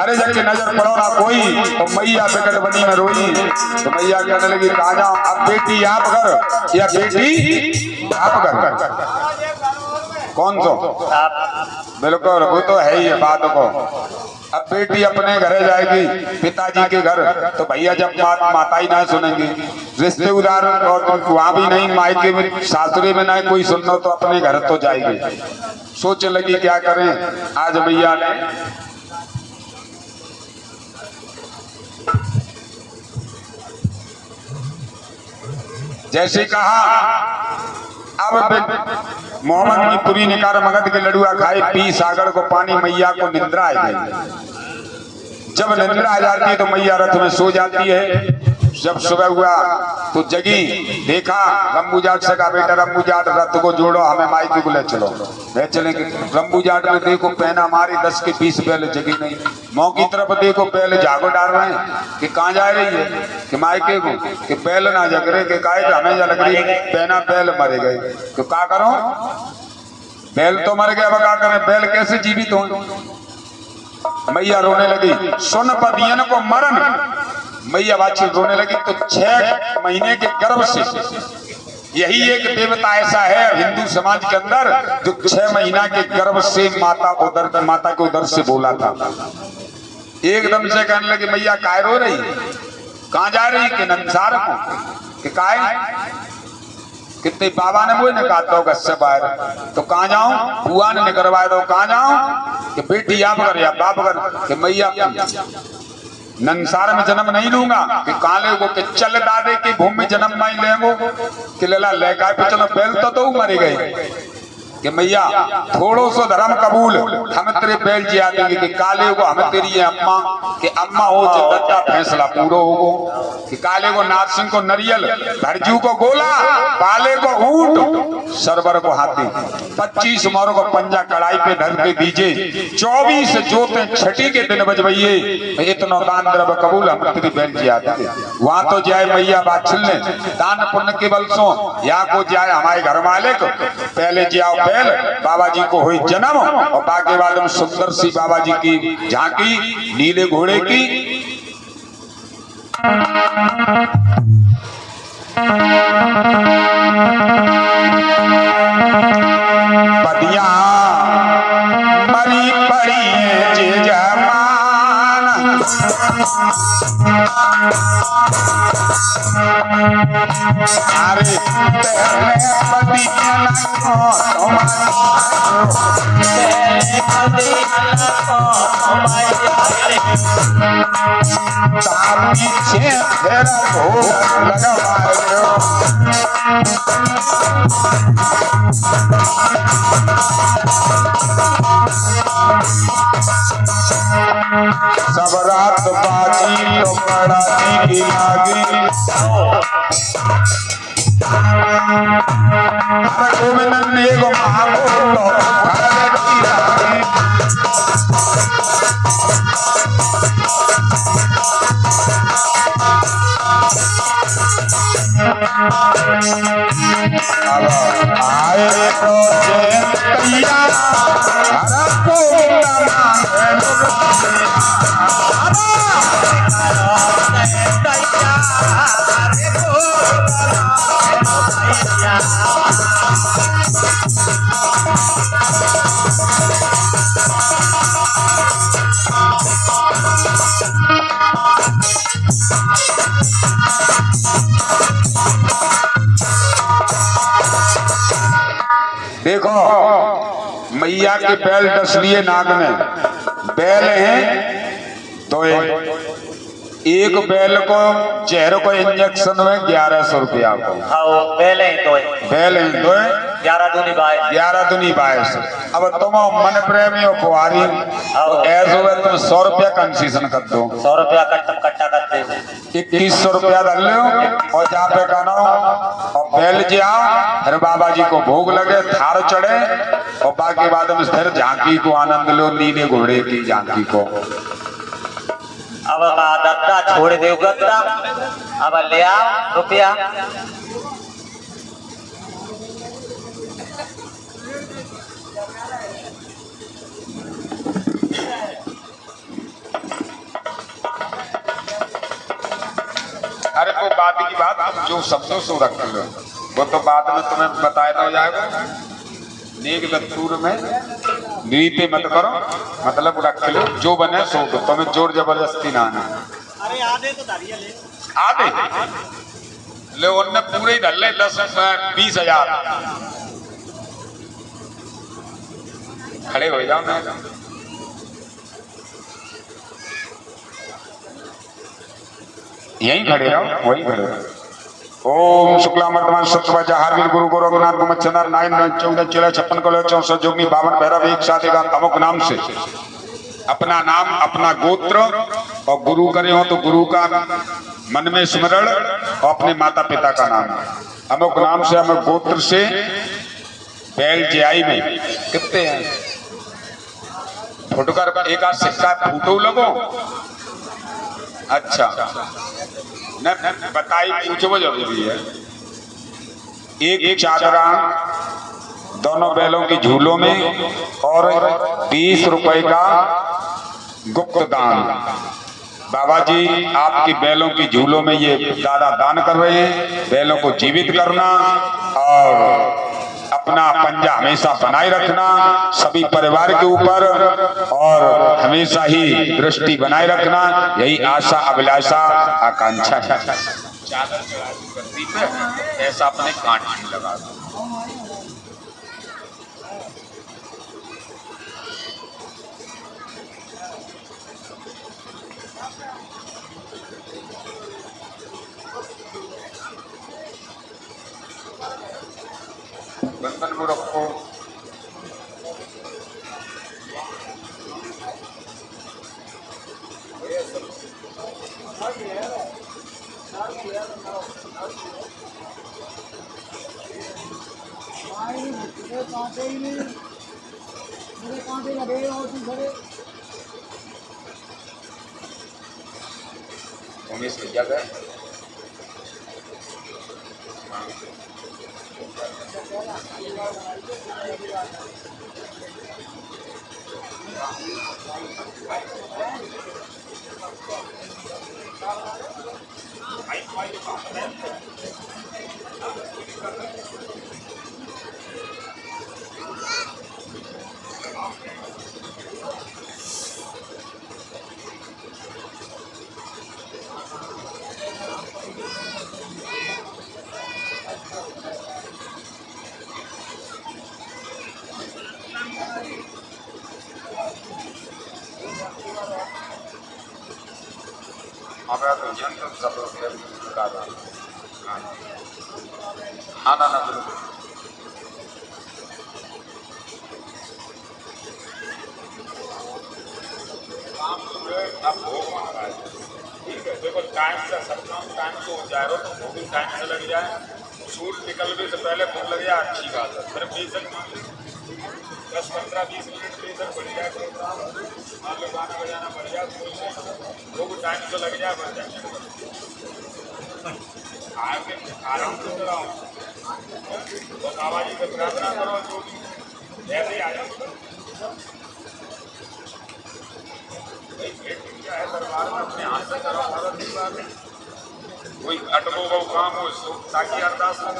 अरे जब नजर पड़ो ना कोई तो मैया बिकट बनी में रोई तो मैया कहने लगी कहा जाओ अब बेटी आप घर या बेटी आप घर कौन सो बिल्कुल वो तो है ही है बात को। अब बेटी अपने घरे जाएगी पिताजी के घर तो भैया जब माता ही ना सुनेंगे रिश्ते उदार और वहां भी नहीं मायके में सासुरे में ना कोई सुनना तो अपने घर तो जाएगी। सोचने लगी क्या करें आज भैया ने जैसे कहा अब मोहम्मद की पूरी निकार मगध के लड़ुआ खाए पी सागर को पानी मैया को निंद्रा आ गई। जब निंद्रा आ जाती है तो मैया रथ में सो जाती है। जब सुबह हुआ तो जगी देखा रम्बू जाट से कहा बेटा रम्बू जाट रथ को जोड़ो हमें मायके को ले चलो। ले चलेंगे रम्बू जाट ने देखो पहना मारी 10 के 20 पहले जगी नहीं मौ की तरफ देखो पहले जागो डाल रहे हैं कि कहाँ जा रही है कि मायके को कि पहले ना जग रहे कि काहे हमें जा लग रही पहना पहले मरे गए तो क्या करो बैल तो मर गया अब क्या करें बैल कैसे जीवित हो। मैया रोने लगी सुन पदियन को मरण मैया बाची रोने लगी तो 6 महीने के गर्भ से यही एक देवता ऐसा है हिंदू समाज के अंदर जो 6 महीना के गर्भ से माता के उदर से बोला था। एकदम से कहने लगी मैया काय रो रही कहाँ जा रही कि नंसार को कि काय कितने बाबा ने मुझे कहा तो गस्से बाहर तो कहाँ जाऊं बुआ ने करवाया तो कहाँ जाऊं कि बेटी आप कर या बाप कर कि मैया नंसार में जन्म नहीं लूंगा कि काले को कि चल दादे की भूमि में जन्म नहीं लेंगो कि लला लेगा पे चलो बैल तो मरे गए कि मैया थोड़ो सो धर्म कबूल हम तेरे बैल जिया देंगे कि काले को हम तेरी है अम्मा कि अम्मा हो जगत फैसला पूरा होगो कि काले को नारसिंह को नरियल भरजू को गोला पाले को ऊंट सरवर को हाथी 25 मोर को पंजा कड़ाई पे धर के दीजे 24 जोते छठी के दिन बजबइये इतना दान द्रव्य कबूल हम तेरी बैल जिया देंगे। वहां तो जाए मैया बाछिलने दान पुण्य के बल सो या को जाए हमारे घर मालिक पहले जाओ बैल बाबा जी को हुई जन्म और बाकी बाद में सुंदर सी बाबा जी की झांकी नीले घोड़े की बदिया मरी पड़ी है जे जमान अरे पहले बदिया पीछे सब रात बाजी तो बड़ा की लागी गोविंद ने गो महागो आए तो देखो मैया के बैल डस लिए नाग ने बैल हैं तो एक बैल को चेहरे को इंजेक्शन में 1100 रुपया को बैल हैं तो 11 दूनी 22। अब तुम मन प्रेमी हो कुआरी ऐसे हुए तुम 100 रुपया कंसेशन कर दो 100 रुपया कट्टा करते 2100 रुपया डाल लो और जहाँ पे कहना और बैल जाओ फिर बाबा जी को भोग लगे थार चढ़े और बाकी बाद में फिर झांकी को आनंद लो नीले घोड़े की झांकी को। अब दत्ता छोड़ दे गत्ता अब ले आओ रुपया अरे वो बात की बात जो शब्दों से रख लो वो तो बाद में तुम्हें बताया हो जाएगा। नेक दस्तूर में नीति मत करो मतलब रख लो जो बने सो दो तुम्हें जोर जबरदस्ती ना आना। अरे आधे तो दारिया ले आधे ले उनने पूरे ही डाल ले 10-20 हजार खड़े हो जाओ ना यहीं खड़े रहो वहीं खड़े रहो। ओम शुक्ला वर्तमान सत्यवाचा हार्दिक गुरु गोरखनाथ मच्छंदर 9 14 56 कलो 64 जोगी 52 भैरव एक साथ एक अमुक नाम से अपना नाम अपना गोत्र और गुरु करे हो तो गुरु का मन में स्मरण और अपने माता पिता का नाम अमुक नाम से अमुक गोत्र से बैल जियाई में कितने हैं फुटकर एक आध सिक्का फूटो लगो। अच्छा न बताई पूछो जरूरी है। एक चादरा दोनों बैलों की झूलों में और 20 रुपए का गुप्त दान। बाबा जी आपकी बैलों की झूलों में ये दादा दान कर रहे हैं। बैलों को जीवित करना और अपना पंजा हमेशा बनाए रखना सभी परिवार के ऊपर और हमेशा ही दृष्टि बनाए रखना यही आशा अभिलाषा आकांक्षा है। चादर ऐसा अपने कांट में लगा दो। बंधन को रखो उमेश भैया गए। हमारा तो यंत्र सब कर रहा है। हाँ ना बिल्कुल। अब भोग मांग रहा है, ठीक है। देखो टाइम से सब काम टाइम से हो जाएगा तो भोग भी टाइम से लग जाए, सूट निकलने से पहले भोग लग जाए, अच्छी बात है। फिर बेसन 10-15-20 मिनट बेसन बढ़ जाए, प्रोग्राम मान लो गाना बजाना बढ़ जाए, तो भोग टाइम से लग जाए, बढ़ जाए। आराम से चलाओ, बाबा जी से प्रार्थना करो, जो भी ऐसे आ जाओ। क्या है दरबार में अपने हाथ से करो, भगत की बात है। कोई अटको वो काम हो ताकि अरदास हो।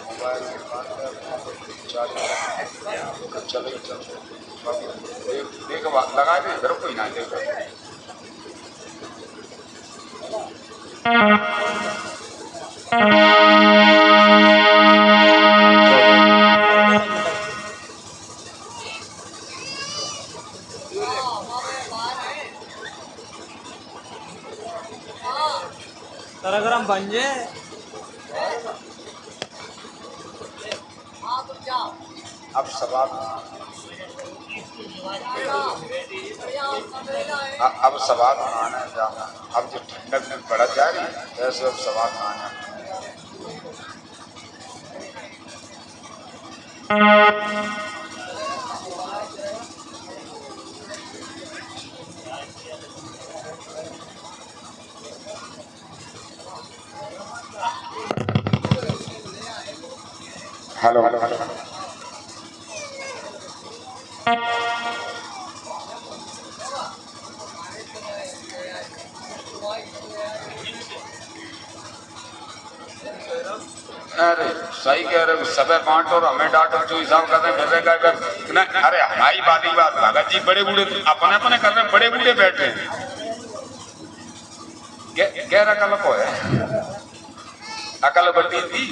मोबाइल चलो देख लगा दे, इधर कोई ना देखो। गरम बन जे अब सवाल अब सवाल आना जाना, अब जो ठंडक में बढ़ जा रही है ऐसे अब सवाल आना। हेलो हेलो हेलो अरे सही कह रहे हो, सबे बांट और हमें डांटो, जो हिसाब करते हैं वैसे कर ना। अरे हमारी बात ही बात, भगत जी बड़े बूढ़े अपने अपने कर रहे हैं, बड़े बूढ़े बैठे हैं। गैर अकल को है, अकल बढ़ती थी।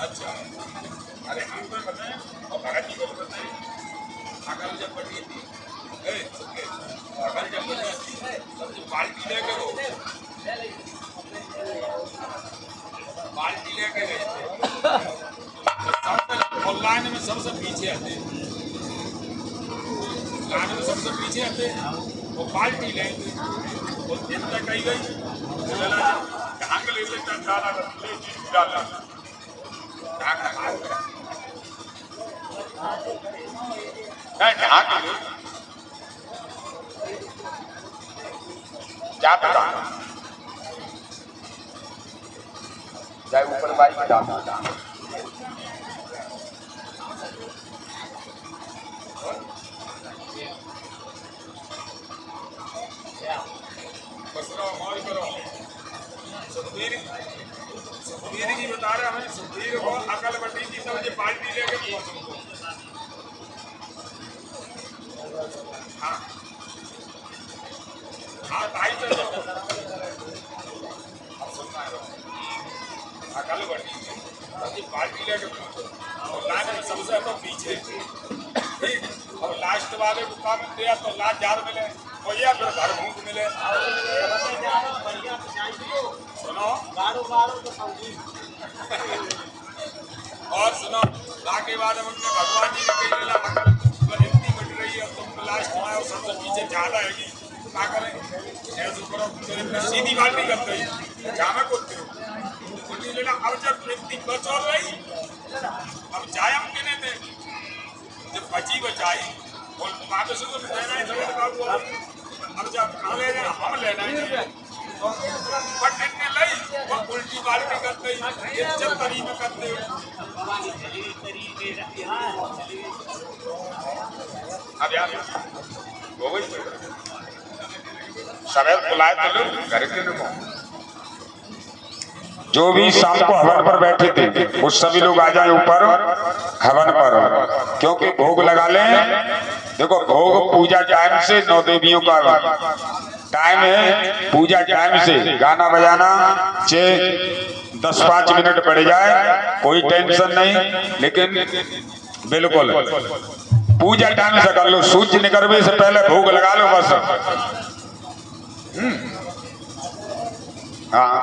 अच्छा अरे हम तो बताएं और भगत जी को बताएं, अकल जब बढ़ी थी, अकल जब बढ़ी थी तब जो बाल्टी लेके वो बाल्टी लेके गए थे, और लाइन में सबसे पीछे आते, लाइन में सबसे पीछे आते, वो बाल्टी लेंगे, वो दिन तक आई गई, कहाँ के ले सकता डाला डाला क्या पता चाहे ऊपर बाइक डालना सुखबीर जी बता रहे हमें, सुखबीर को अकल बढ़ी थी तो मुझे पार्टी लेके पहुंचो। हाँ हाँ भाई चलो, अब सुनना है, अकल बढ़ी थी तो पार्टी लेके पहुंचो, और लाइन में सबसे तो पीछे, ठीक, और लास्ट वाले को काम दिया तो लाख जार मिले भैया फिर घर भूख मिले। सुनो और सुनो लाके बाद हम अपने भगवान जी के लीला इतनी बढ़ रही है तुम लास्ट में और सबसे पीछे ज्यादा है क्या करें ऐसे करो सीधी बात नहीं करते जाना करते हो लीला अब जब इतनी बचौल रही अब जाए हम कहने थे जब बची बचाई और वापस तो लेना ही थोड़ा अब जब खा ले जाए हम लेना ही बट इतने लई वो उल्टी बाल्टी करते ही इज्जत तरी में करते हो। अब यार हो गई सवेर बुलाए तो लोग घर के लोग जो भी शाम को हवन पर बैठे थे वो सभी लोग आ जाए ऊपर हवन पर, क्योंकि भोग लगा लें। देखो भोग पूजा टाइम से 9 देवियों का टाइम है, पूजा टाइम से गाना बजाना 10-5 मिनट पड़ जाए कोई टेंशन नहीं, लेकिन बिल्कुल पूजा टाइम से कर लो, सूर्य निकलने से पहले भोग लगा लो बस। हाँ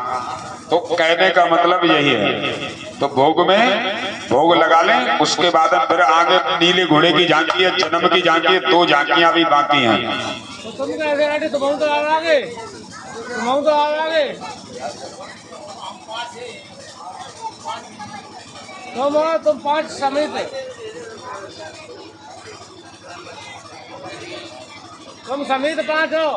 तो कहने का मतलब यही है, तो भोग में भोग लगा लें, उसके बाद फिर आगे नीले घोड़े की झांकी है, जन्म की झांकी है, 2 झांकियां भी बाकी हैं। तो तुम कैसे आगे तुम तो आगे तुम 5 समेत तुम समेत 5 हो।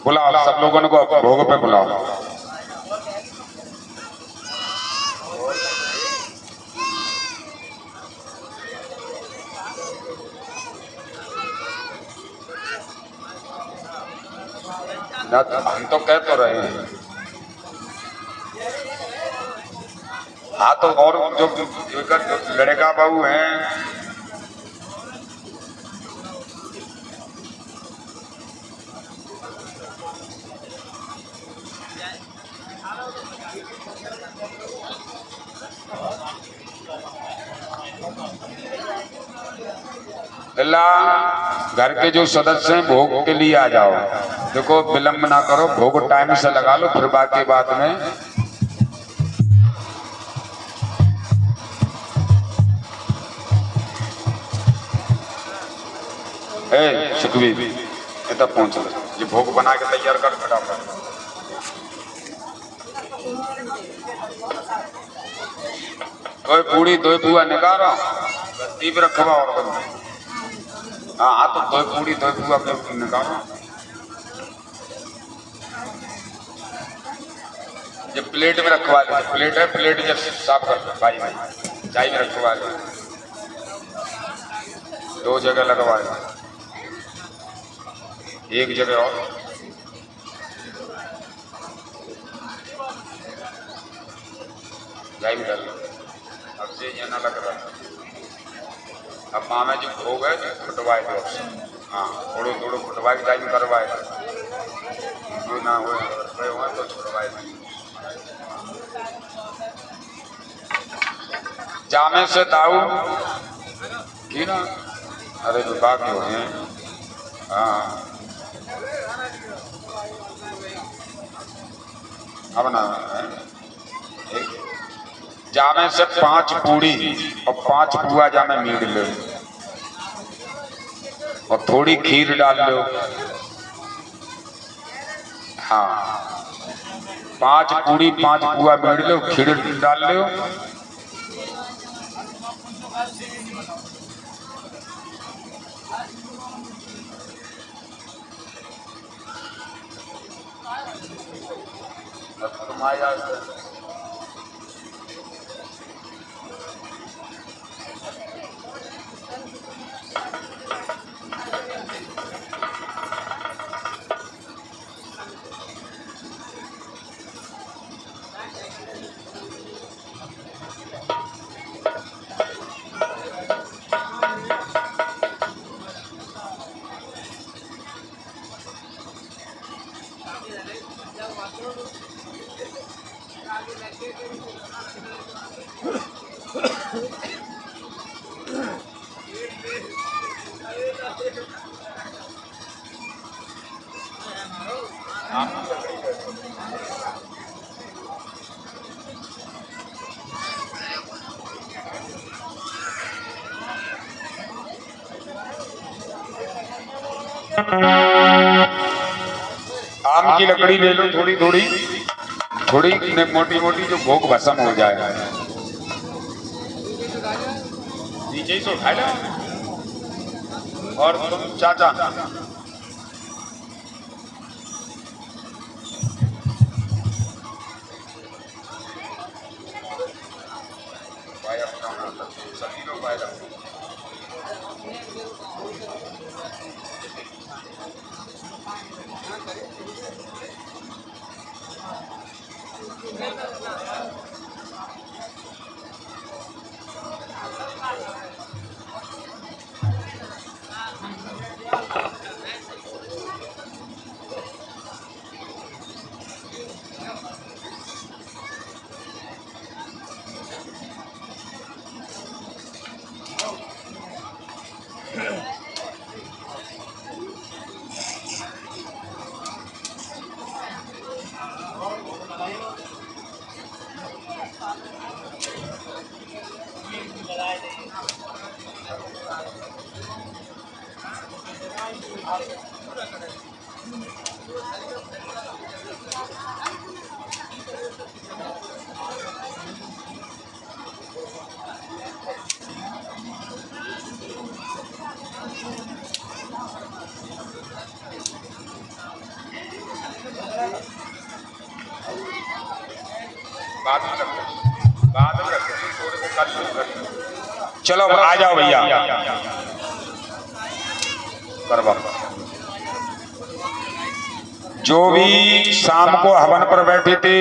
बुलाओ सब लोगों को भोग पे बुलाओ। हम तो कह तो रहे हैं, हाँ तो और जो लड़का बहू हैं घर के जो सदस्य हैं भोग के लिए आ जाओ। देखो विलंब ना करो, भोग टाइम से लगा लो, फिर बाकी बात में सुखबीर इतना पहुंच ये भोग बना के तैयार कर फटाफट। दो पूड़ी 2 पुआ निकालो, दीप रखवा और हाँ तो 2 पूड़ी 2 पुआ निकालो। ये प्लेट में रखवा लो, प्लेट है, प्लेट जब साफ कर लो भाई भाई, चाय में रखवा लो, 2 जगह लगवा लो, एक जगह और चाय में डाल लो। अब से ये ना लग रहा, अब माँ में जो भोग है जो फुटवाए दो, हाँ थोड़ो थोड़ो फुटवाए चाय में करवाए जो ना हो तो छुटवाए जामे से दाऊ की ना, अरे विभाग जो है, हाँ अब ना जामे से 5 पूड़ी और 5 पुआ जामे मीट लो और थोड़ी खीर डाल लो, हाँ 5 पूड़ी 5 पुआ मीट लो, खीर डाल लो, आम की लकड़ी ले लो, थोड़ी थोड़ी थोड़ी मोटी मोटी, जो भोग भस्म हो जाए, नीचे ही तो उठा लो। और तुम चाचा सभी लोग पाए रखो, बाद में रखते थोड़े से कल। चलो अब आ जाओ भैया, करवा। जो भी शाम को हवन पर बैठे थे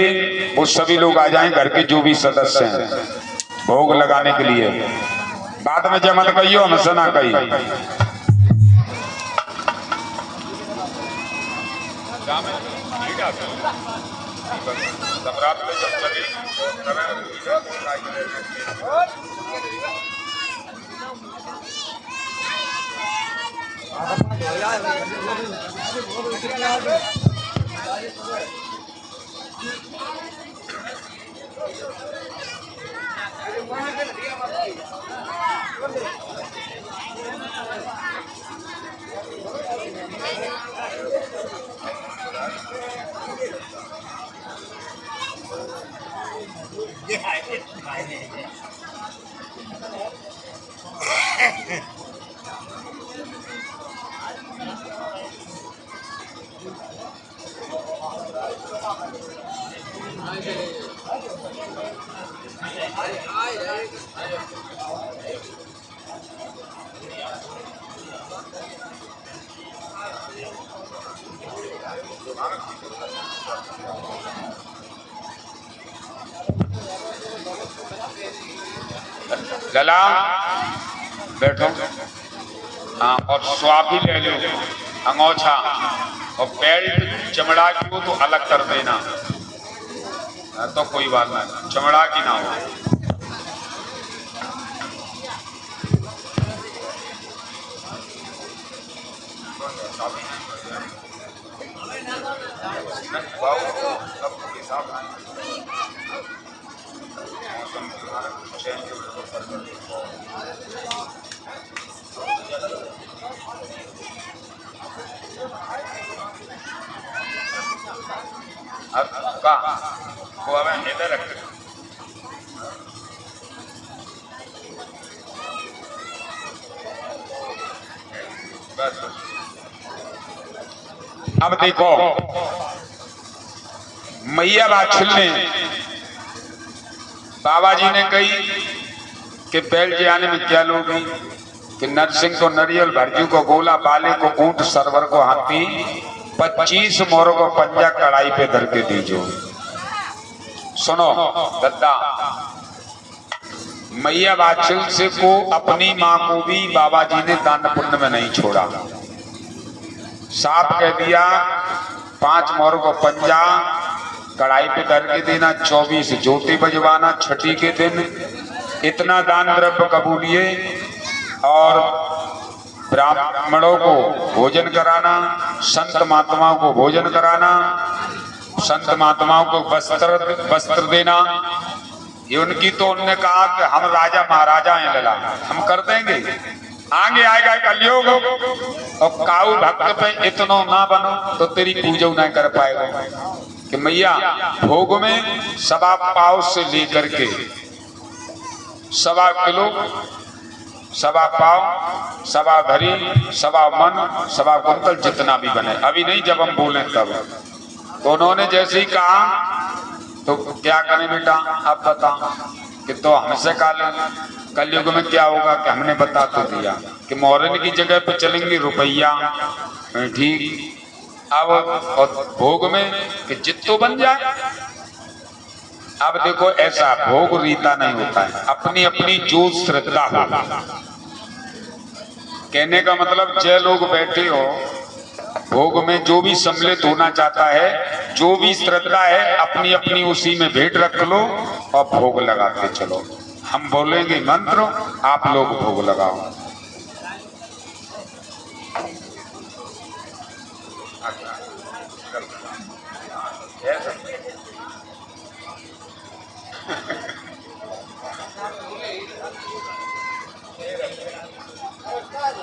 वो सभी लोग आ जाएं, घर के जो भी सदस्य हैं भोग लगाने के लिए। बाद में जमत कहियो, हमसे ना कही। रात में जब चली Thank you. लला बैठो। हाँ, और स्वाप भी ले लो, अंगोछा और बेल्ट चमड़ा की हो तो अलग कर देना, तो कोई बात नहीं, चमड़ा की ना हो। अब का वो हमें इधर रख बस। अब देखो मैया बाछिल ने बाबा जी ने कही कि बैल जाने में क्या लोगी कि नरसिंह को नरियल, भरजू को गोला, बाले को ऊंट, सरवर को हाथी, 25 मोरों को पंजा कड़ाई पे धर के दीजो। सुनो दद्दा, मैया बाछिल से को अपनी मां को भी बाबा जी ने दान पुण्य में नहीं छोड़ा। साफ कह दिया 5 मोरों को पंजा कड़ाई पे धर के देना, 24 जोते बजवाना, छठी के दिन इतना दान द्रव्य कबूलिए और ब्राह्मणों को भोजन कराना, संत महात्माओं को भोजन कराना, संत महात्माओं को वस्त्र देना। ये उनकी तो उनने कहा कि हम राजा महाराजा हैं लला, हम कर देंगे, आगे आएगा कलयुग और काऊ भक्त पे इतना ना बनो तो तेरी पूजा नहीं कर पाएगा। कि मैया भोग में 1.25 पाव से लेकर के 1.25 किलो, 1.25 पाव, 1.25 धरी, 1.25 मन, 1.25 कुंतल जितना भी बने, अभी नहीं जब हम बोले तब। तो उन्होंने जैसे ही कहा तो क्या करें बेटा आप बता कि तो हमसे कलयुग में क्या होगा कि हमने बता तो दिया कि मोहरन की जगह पे चलेंगे रुपया, ठीक। अब और भोग में कि जित्तो बन जाए। अब देखो ऐसा भोग रीता नहीं होता है, अपनी अपनी जो श्रद्धा हो। कहने का मतलब जय लोग बैठे हो, भोग में जो भी सम्मिलित होना चाहता है, जो भी श्रद्धा है, अपनी अपनी उसी में भेंट रख लो और भोग लगाते चलो। हम बोलेंगे मंत्र, आप लोग भोग लगाओ।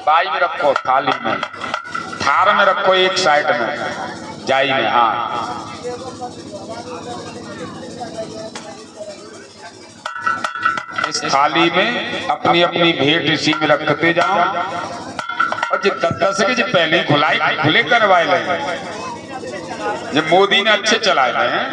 बाई में रखो, थाली में, थार में रखो, एक साइड में, जाई में। हाँ, इस थाली में अपनी अपनी भेंट इसी में रखते जाओ। और जो 10 के जो पहले खुले करवाए लगे, जो मोदी ने अच्छे चलाए हैं,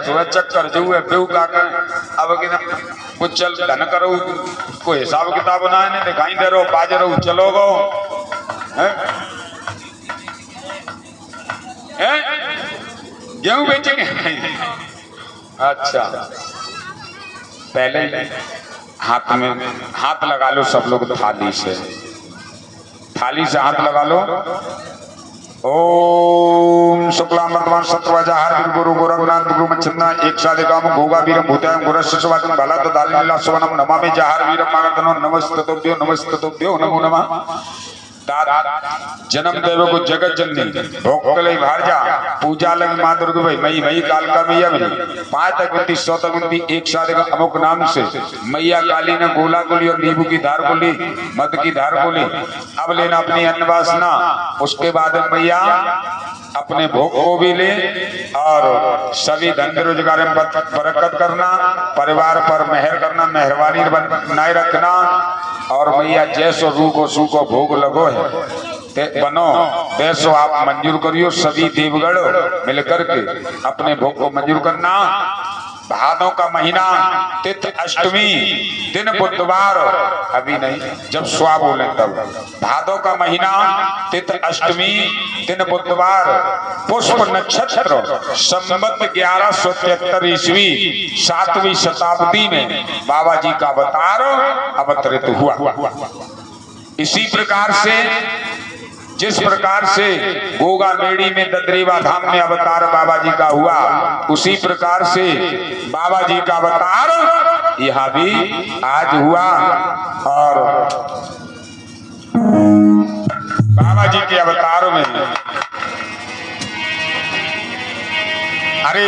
थोड़ा चक्कर जो है बेऊ का कर। अब कि ना कुछ चल धन करो, कोई हिसाब किताब बनाए नहीं, दिखाई दे रहो, बाज रहो, चलो गो गेहूं बेचेंगे। अच्छा, पहले हाथ में हाथ लगा लो सब लोग, थाली से हाथ लगा लो। ओम शुक्लाम भगवान सत्वजाहर गुरु गोरखनाथ गुरु मच्छंदा एक साधिकाम भोगा वीरम भूतायम गुरस्वादम भला तो दालिला सुवनम नमामि जाहर वीरम मागर्दनो नमस्तुभ्यो नमो नमः। जन्म देव को जगत जननी भोगले भारजा पूजा लग माँ दुर्गा भाई मई मई कालका मैया भी 5 तक बनती 100 तक बनती एक साल का अमुक नाम से मैया काली ने गोला गोली और नींबू की धार गोली, मध की धार गोली। अब लेना अपनी अन्न वासना, उसके बाद मैया अपने भोग को भी ले और सभी धन रोजगार में बरकत करना, परिवार पर मेहर करना, मेहरबानी बनाए रखना। और मैया जैसो रू को सू को भोग लगो है बनो वैसो आप मंजूर करियो। सभी देवगढ़ मिलकर के अपने भोग को मंजूर करना। भादों का महीना तिथि अष्टमी दिन बुधवार, अभी नहीं जब स्वा बोले तब, भादों का महीना तिथि अष्टमी दिन बुधवार, पुष्प नक्षत्र, संवत 1173 ईस्वी 7वीं शताब्दी में बाबा जी का अवतार अवतरित हुआ। इसी प्रकार से जिस प्रकार से गोगा मेड़ी में ददरीवा धाम में अवतार बाबा जी का हुआ, उसी प्रकार से बाबा जी का अवतार यहाँ भी आज हुआ। और बाबा जी के अवतार में अरे